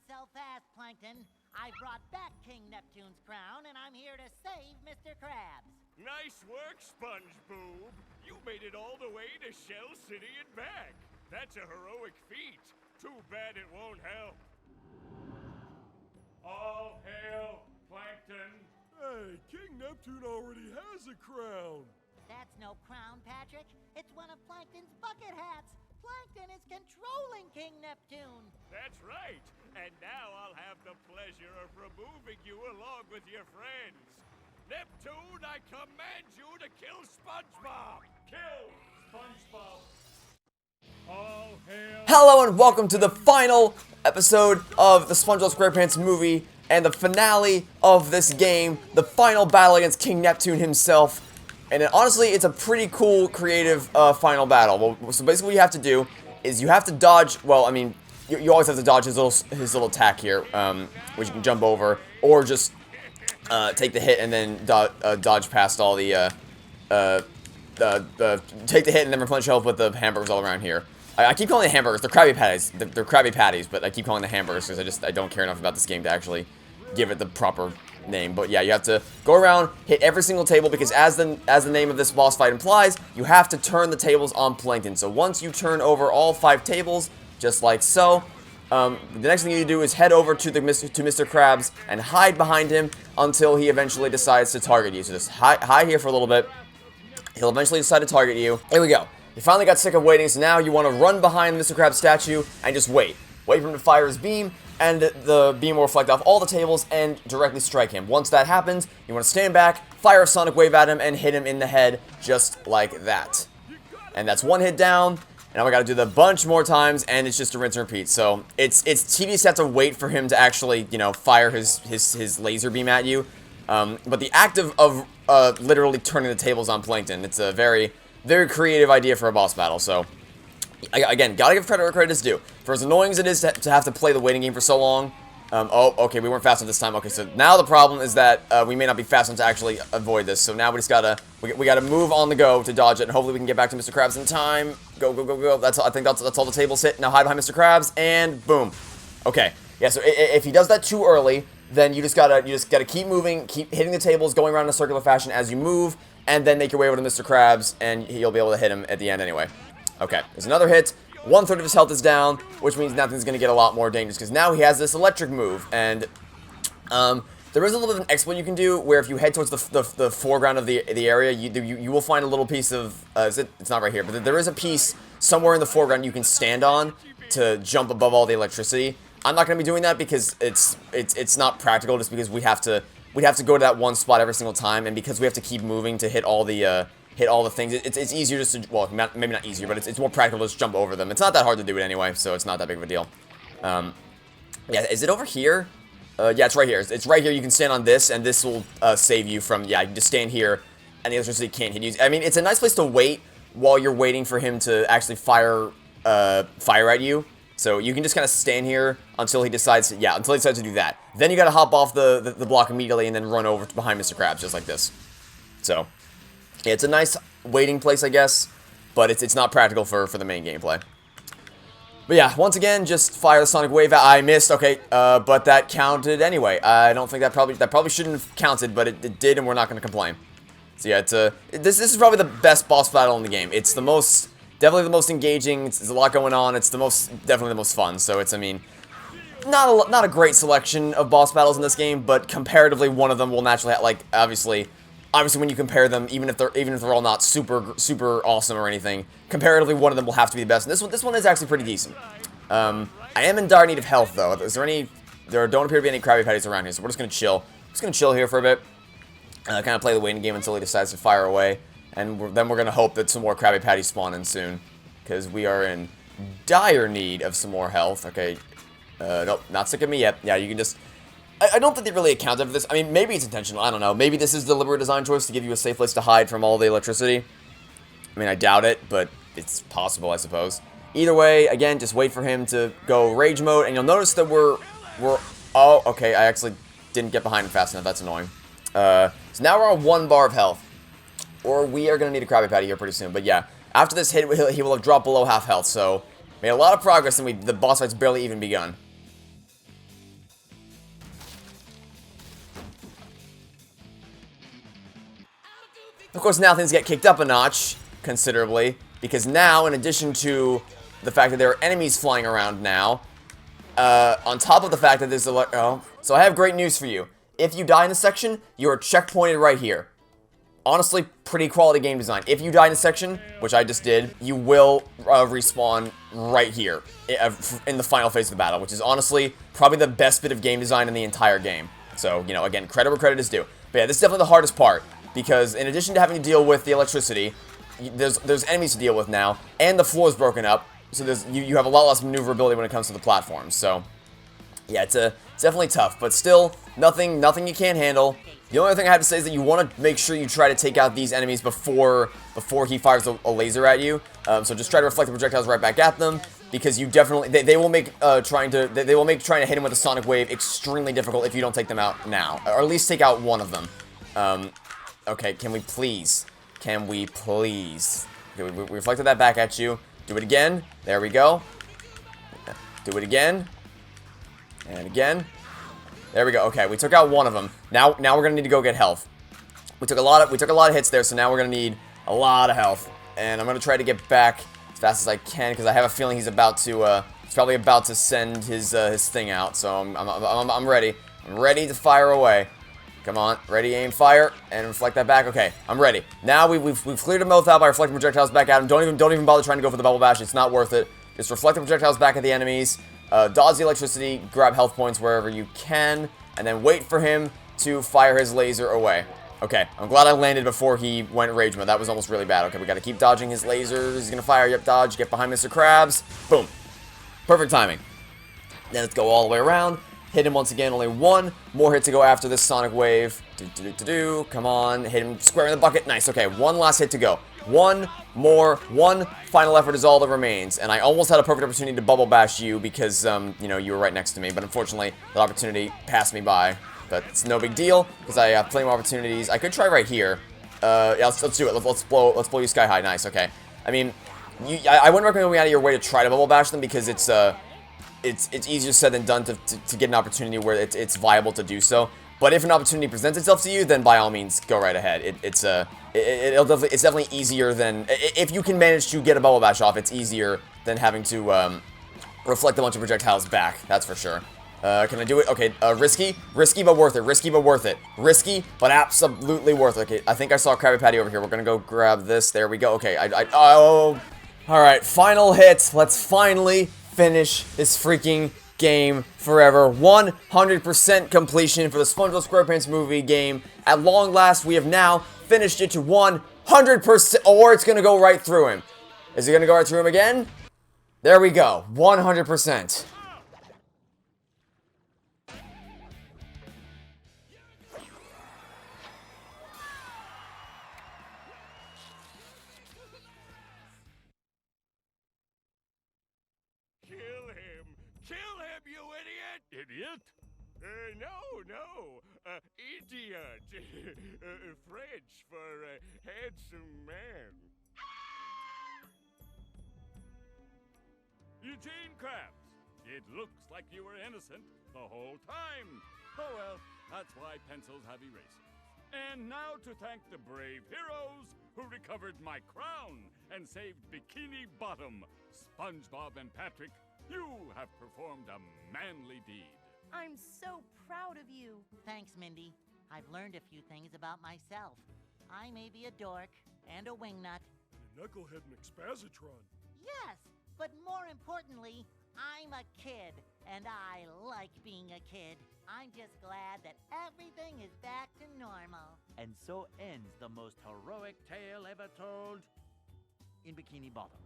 so fast, Plankton. I brought back King Neptune's crown, and I'm here to save Mr. Krabs. Nice work, Spongebob. You made it all the way to Shell City and back. That's a heroic feat. Too bad it won't help. All hail, Plankton. Hey, King Neptune already has a crown. That's no crown, Patrick. It's one of Plankton's bucket hats. Plankton is controlling King Neptune. That's right. And now I'll have the pleasure of removing you along with your friends. Neptune, I command you to kill SpongeBob! Kill SpongeBob! All hail... Hello and welcome to the final episode of the Spongebob Squarepants movie and the finale of this game, the final battle against King Neptune himself. And honestly, it's a pretty cool, creative final battle. Well, so basically what you have to do is you have to dodge, well, I mean, you always have to dodge his little attack here, which you can jump over, or just take the hit and then dodge past all the, take the hit and then replenish health with the hamburgers all around here. I keep calling them hamburgers. They're Krabby Patties. They're Krabby Patties, but I keep calling them hamburgers because I don't care enough about this game to actually give it the proper name. But yeah, you have to go around, hit every single table, because as the name of this boss fight implies, you have to turn the tables on Plankton. So once you turn over all 5 tables, just like so, the next thing you do is head over to Mr. Krabs and hide behind him until he eventually decides to target you. So just hide here for a little bit. He'll eventually decide to target you. Here we go. You finally got sick of waiting, so now you want to run behind Mr. Krabs' statue and just wait. Wait for him to fire his beam, and the beam will reflect off all the tables and directly strike him. Once that happens, you want to stand back, fire a sonic wave at him, and hit him in the head just like that. And that's one hit down. And now we got to do the bunch more times, and it's just a rinse and repeat. So it's tedious to have to wait for him to actually, you know, fire his laser beam at you. But the act of literally turning the tables on Plankton, it's a very creative idea for a boss battle. So again, gotta give credit where credit is due. For as annoying as it is to have to play the waiting game for so long. Oh, okay, we weren't fast enough this time. Okay, so now the problem is that we may not be fast enough to actually avoid this. So now we just gotta we gotta move on the go to dodge it, and hopefully we can get back to Mr. Krabs in time. Go, go, go, go. I think that's all the tables hit. Now hide behind Mr. Krabs, and boom. Okay, yeah. So if he does that too early, then you just gotta keep moving, keep hitting the tables, going around in a circular fashion as you move, and then make your way over to Mr. Krabs, and you'll be able to hit him at the end anyway. Okay, there's another hit. 1/3 of his health is down, which means nothing's going to get a lot more dangerous, because now he has this electric move, and there is a little bit of an exploit you can do, where if you head towards the foreground of the area, you will find a little piece of, it's not right here, but there is a piece somewhere in the foreground you can stand on to jump above all the electricity. I'm not going to be doing that because it's not practical, just because we'd have to go to that one spot every single time, and because we have to keep moving to hit all the things, it's easier just to, well, maybe not easier, but it's more practical to just jump over them. It's not that hard to do it anyway, so it's not that big of a deal. Yeah, is it over here? Yeah, it's right here. It's right here. You can stand on this, and this will save you from, yeah, you can just stand here, and the electricity can't hit you. I mean, it's a nice place to wait while you're waiting for him to actually fire at you. So you can just kind of stand here until he decides to, yeah, until he decides to do that. Then you gotta hop off the block immediately and then run over behind Mr. Krabs, just like this. So yeah, it's a nice waiting place, I guess, but it's not practical for the main gameplay. But yeah, once again, just fire the sonic wave. I missed. Okay, but that counted anyway. I don't think that probably shouldn't have counted, but it did, and we're not going to complain. So yeah, this is probably the best boss battle in the game. It's definitely the most engaging. There's a lot going on. It's definitely the most fun. So it's, I mean, not a great selection of boss battles in this game, but comparatively, one of them will naturally have, like, obviously when you compare them, even if they're all not super awesome or anything, comparatively one of them will have to be the best. And this one is actually pretty decent. I am in dire need of health though. There don't appear to be any Krabby Patties around here, so we're just gonna chill. Just gonna chill here for a bit. Kind of play the waiting game until he decides to fire away, and then we're gonna hope that some more Krabby Patties spawn in soon, because we are in dire need of some more health. Okay, nope, not sick of me yet. Yeah, you can just. I don't think they really accounted for this. I mean, maybe it's intentional. I don't know. Maybe this is the deliberate design choice to give you a safe place to hide from all the electricity. I mean, I doubt it, but it's possible, I suppose. Either way, again, just wait for him to go rage mode, and you'll notice that we're oh, okay, I actually didn't get behind him fast enough. That's annoying. So now we're on 1 bar of health, or we are going to need a Krabby Patty here pretty soon. But yeah, after this hit, he will have dropped below half health, so made a lot of progress, and the boss fight's barely even begun. course, now things get kicked up a notch considerably, because now, in addition to the fact that there are enemies flying around now, on top of the fact that there's a so I have great news for you. If you die in this section, you are checkpointed right here. Honestly, pretty quality game design. If you die in a section, which I just did, you will respawn right here in the final phase of the battle, which is honestly probably the best bit of game design in the entire game. So, you know, again, credit where credit is due. But yeah, this is definitely the hardest part, because in addition to having to deal with the electricity, there's enemies to deal with now, and the floor is broken up, so you have a lot less maneuverability when it comes to the platforms. So, yeah, it's definitely tough, but still, nothing you can't handle. The only thing I have to say is that you want to make sure you try to take out these enemies before he fires a laser at you. So just try to reflect the projectiles right back at them, because you definitely they will make trying to hit him with a sonic wave extremely difficult if you don't take them out now, or at least take out one of them. Okay, can we please? Okay, we reflected that back at you. Do it again. There we go. Do it again. And again. There we go. Okay, we took out one of them. Now we're gonna need to go get health. We took a lot of hits there, so now we're gonna need a lot of health. And I'm gonna try to get back as fast as I can, because I have a feeling he's probably about to send his thing out. So I'm ready. I'm ready to fire away. Come on, ready, aim, fire, and reflect that back. Okay, I'm ready. Now we've cleared them both out by reflecting projectiles back at him. Don't even bother trying to go for the bubble bash. It's not worth it. Just reflect the projectiles back at the enemies. Dodge the electricity, grab health points wherever you can, and then wait for him to fire his laser away. Okay, I'm glad I landed before he went rage mode. That was almost really bad. Okay, we gotta keep dodging his lasers. He's gonna fire. Yep, dodge. Get behind Mr. Krabs. Boom. Perfect timing. Then let's go all the way around. Hit him once again. Only one more hit to go after this sonic wave. Come on. Hit him square in the bucket. Nice. Okay, one last hit to go. One final effort is all that remains. And I almost had a perfect opportunity to bubble bash you because, you know, you were right next to me. But unfortunately, that opportunity passed me by. But it's no big deal, because I have plenty more opportunities. I could try right here. Yeah, let's do it. Let's blow you sky high. Nice. Okay. I mean, I wouldn't recommend going out of your way to try to bubble bash them, because it's easier said than done to get an opportunity where it's viable to do so. But if an opportunity presents itself to you, then by all means, go right ahead. It's definitely easier than, if you can manage to get a bubble bash off, it's easier than having to reflect a bunch of projectiles back. That's for sure. Can I do it? Okay, risky but worth it. Risky but worth it. Risky but absolutely worth it. Okay, I think I saw a Krabby Patty over here. We're gonna go grab this. There we go. Okay, oh, all right. Final hit. Let's finally finish this freaking game forever. 100% completion for the Spongebob Squarepants Movie game. At long last, we have now finished it to 100%, or it's gonna go right through him. Is it gonna go right through him again? There we go. 100%. Kill him, you idiot! Idiot? No. Idiot. French for handsome man. Eugene Krabs, it looks like you were innocent the whole time. Oh well, that's why pencils have erasers. And now to thank the brave heroes who recovered my crown and saved Bikini Bottom, SpongeBob and Patrick, you have performed a manly deed. I'm so proud of you. Thanks, Mindy. I've learned a few things about myself. I may be a dork and a wingnut. And a knucklehead and expositron. Yes, but more importantly, I'm a kid, and I like being a kid. I'm just glad that everything is back to normal. And so ends the most heroic tale ever told in Bikini Bottom.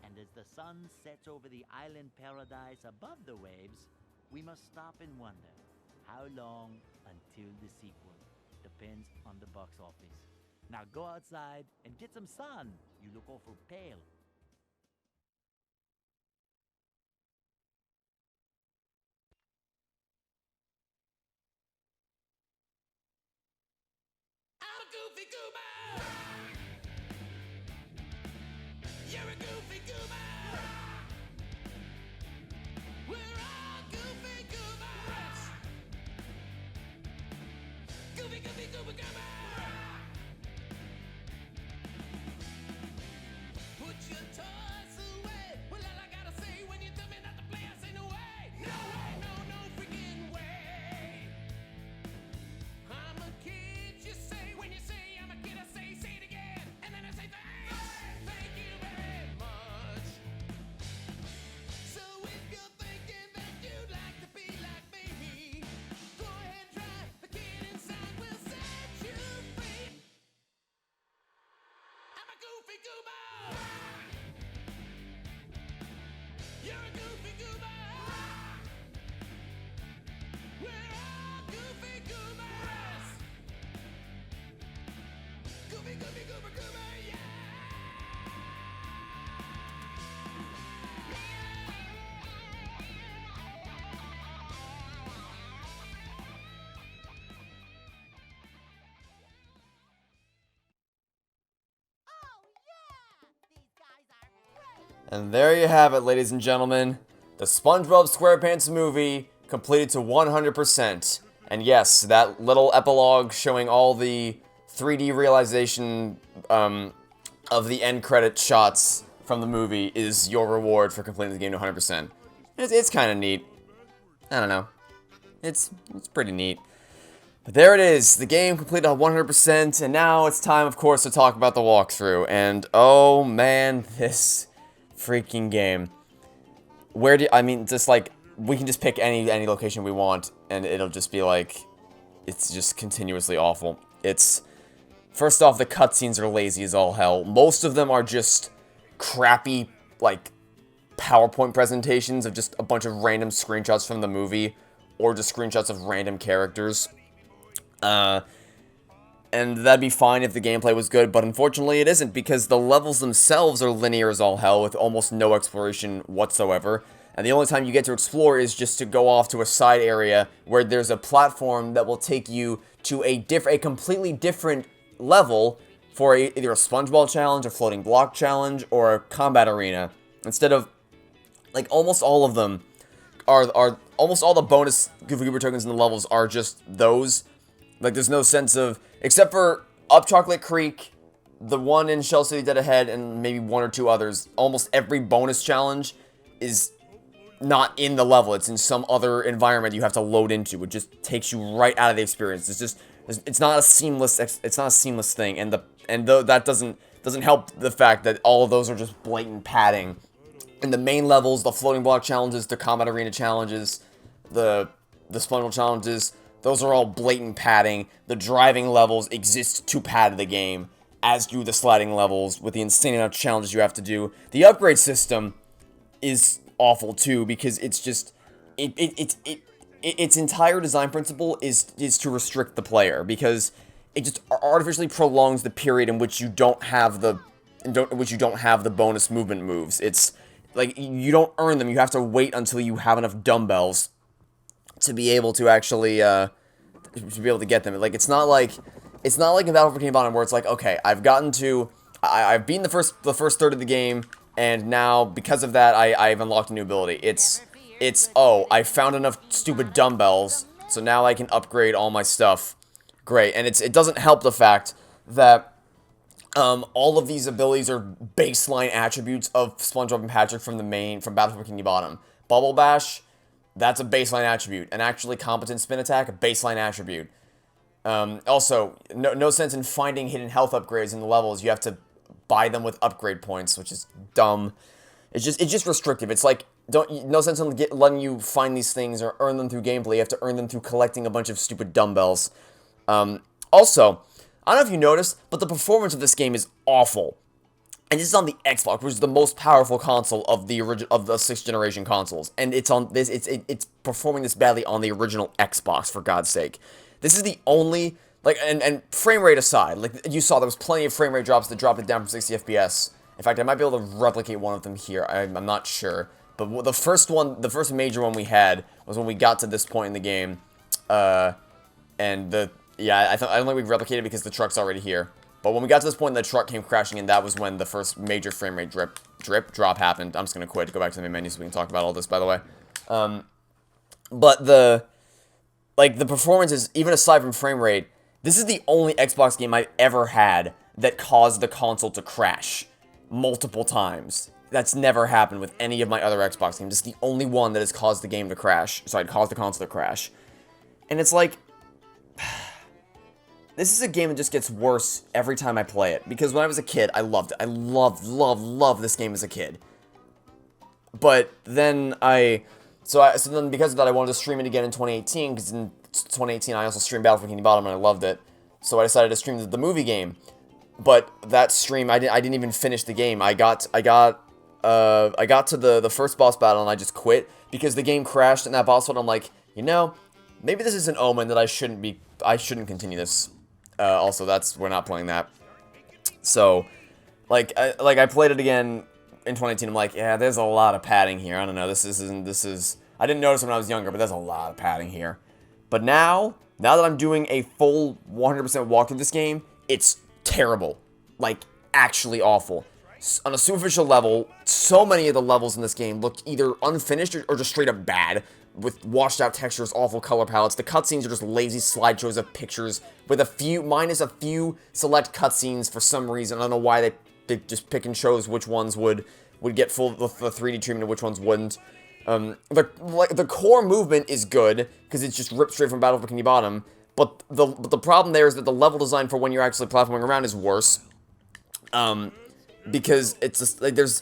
And as the sun sets over the island paradise above the waves, we must stop and wonder, how long until the sequel? Depends on the box office. Now go outside and get some sun. You look awful pale. I'm a goofy goober! You're a goofy goober! We're all goofy goobers! Goofy goober! And there you have it, ladies and gentlemen. The Spongebob Squarepants movie completed to 100%. And yes, that little epilogue showing all the 3D realization of the end credit shots from the movie is your reward for completing the game to 100%. It's kind of neat. I don't know. It's pretty neat. But there it is, the game completed 100%, and now it's time, of course, to talk about the walkthrough. And oh man, this freaking game. Just like, we can just pick any location we want, and it'll just be like, it's just continuously awful. First off, the cutscenes are lazy as all hell. Most of them are just crappy, like, PowerPoint presentations of just a bunch of random screenshots from the movie, or just screenshots of random characters. And that'd be fine if the gameplay was good, but unfortunately it isn't, because the levels themselves are linear as all hell, with almost no exploration whatsoever. And the only time you get to explore is just to go off to a side area where there's a platform that will take you to a completely different level for either a Spongebob challenge, a floating block challenge, or a combat arena. Instead of, like, almost all of them almost all the bonus Goofy Goober tokens in the levels are just those. Like, there's no sense of, except for Up Chocolate Creek, the one in Shell City Dead Ahead, and maybe one or two others, almost every bonus challenge is not in the level. It's in some other environment you have to load into. It just takes you right out of the experience. It's not a seamless thing, and that doesn't help the fact that all of those are just blatant padding. In the main levels, the floating block challenges, the combat arena challenges, the Spongebob challenges, those are all blatant padding. The driving levels exist to pad the game, as do the sliding levels with the insane amount of challenges you have to do. The upgrade system is awful too, because it's just its entire design principle is to restrict the player, because it just artificially prolongs the period in which you don't have the bonus movement moves. It's like, you don't earn them. You have to wait until you have enough dumbbells to be able to actually get them. Like, it's not like in Battle for Bikini Bottom, where it's like, okay, I've beaten the first third of the game, and now because of that I've unlocked a new ability. It's oh, I found enough stupid dumbbells, so now I can upgrade all my stuff. Great. And it doesn't help the fact that all of these abilities are baseline attributes of SpongeBob and Patrick from Battle for Bikini Bottom. Bubble Bash, that's a baseline attribute. And actually, Competent Spin Attack, a baseline attribute. Also, no sense in finding hidden health upgrades in the levels. You have to buy them with upgrade points, which is dumb. It's just restrictive. It's like, no sense in letting you find these things or earn them through gameplay. You have to earn them through collecting a bunch of stupid dumbbells. Also, I don't know if you noticed, but the performance of this game is awful. And this is on the Xbox, which is the most powerful console of the 6th generation consoles. And it's performing this badly on the original Xbox, for God's sake. This is the only, like, and frame rate aside, like you saw, there was plenty of frame rate drops that dropped it down from 60 FPS. In fact, I might be able to replicate one of them here. I'm not sure. But the first major one we had was when we got to this point in the game. Yeah, I don't think we replicated because the truck's already here. But when we got to this point, the truck came crashing in. That was when the first major frame rate drop happened. I'm just gonna quit, go back to the main menu so we can talk about all this, by the way. But the performance is, even aside from frame rate, this is the only Xbox game I've ever had that caused the console to crash multiple times. That's never happened with any of my other Xbox games. It's the only one that has caused the game to crash. Sorry, caused the console to crash. And it's like, this is a game that just gets worse every time I play it. Because when I was a kid, I loved it. I loved this game as a kid. But then so then because of that, I wanted to stream it again in 2018. Because in 2018, I also streamed Battle for Bikini Bottom and I loved it. So I decided to stream the movie game. But that stream, I didn't even finish the game. I got to the first boss battle and I just quit because the game crashed in that boss battle. I'm like, maybe this is an omen that I shouldn't continue this. Also, we're not playing that. So, I played it again in 2018. I'm like, yeah, there's a lot of padding here. I don't know. This is. I didn't notice it when I was younger, but there's a lot of padding here. But now that I'm doing a full 100% walkthrough this game, it's terrible. Like, actually awful. on a superficial level, so many of the levels in this game look either unfinished or just straight up bad, with washed out textures, awful color palettes. The cutscenes are just lazy slideshows of pictures, with minus a few select cutscenes for some reason. I don't know why they just pick and chose which ones would get full the 3D treatment and which ones wouldn't. The core movement is good, because it's just ripped straight from Battle for Bikini Bottom, but the problem there is that the level design for when you're actually platforming around is worse. Because it's just, like, there's...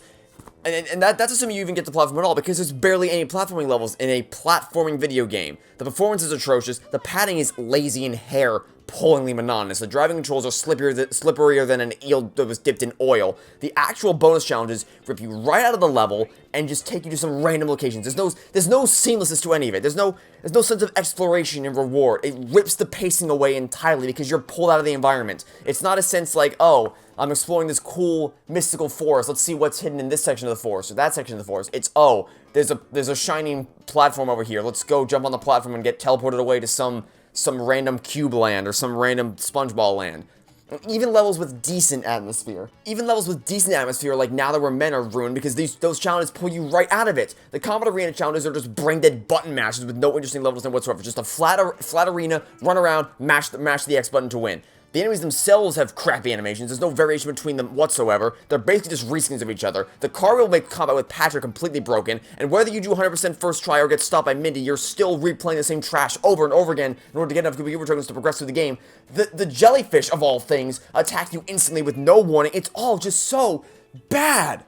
And that's assuming you even get to platform at all, because there's barely any platforming levels in a platforming video game. The performance is atrocious, the padding is lazy and hair-pullingly monotonous, the driving controls are slipperier than an eel that was dipped in oil. The actual bonus challenges rip you right out of the level and just take you to some random locations. There's no seamlessness to any of it. There's no sense of exploration and reward. It rips the pacing away entirely because you're pulled out of the environment. It's not a sense like, oh, I'm exploring this cool, mystical forest. Let's see what's hidden in this section of the forest, or that section of the forest. It's, oh, there's a shining platform over here. Let's go jump on the platform and get teleported away to some random cube land, or some random SpongeBob land. And even levels with decent atmosphere. Like Now That We're Men, are ruined because those challenges pull you right out of it. The Combat Arena challenges are just brain-dead button mashes with no interesting levels whatsoever. Just a flat arena, run around, mash the X button to win. The enemies themselves have crappy animations. There's no variation between them whatsoever. They're basically just reskins of each other. The car will make combat with Patrick completely broken, and whether you do 100% first try or get stopped by Mindy, you're still replaying the same trash over and over again in order to get enough computer tokens to progress through the game. The jellyfish, of all things, attack you instantly with no warning. It's all just so bad.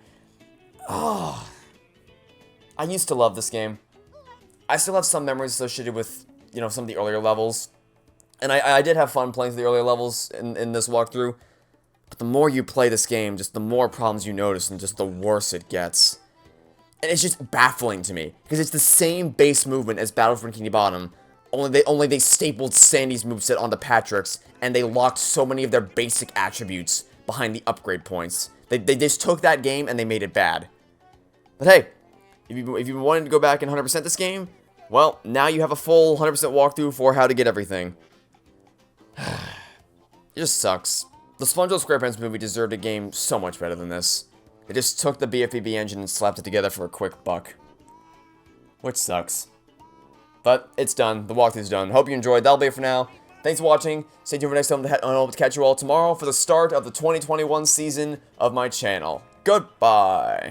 Oh. I used to love this game. I still have some memories associated with, some of the earlier levels. And I did have fun playing through the earlier levels in this walkthrough, but the more you play this game, just the more problems you notice, and just the worse it gets. And it's just baffling to me, because it's the same base movement as Battle for Bikini Bottom, only they stapled Sandy's moveset onto Patrick's, and they locked so many of their basic attributes behind the upgrade points. They just took that game and they made it bad. But hey, if you wanted to go back and 100% this game, well, now you have a full 100% walkthrough for how to get everything. It just sucks. The Spongebob Squarepants movie deserved a game so much better than this. They just took the BFBB engine and slapped it together for a quick buck. Which sucks. But it's done. The walkthrough's done. Hope you enjoyed. That'll be it for now. Thanks for watching. Stay tuned for next time. I hope to catch you all tomorrow for the start of the 2021 season of my channel. Goodbye.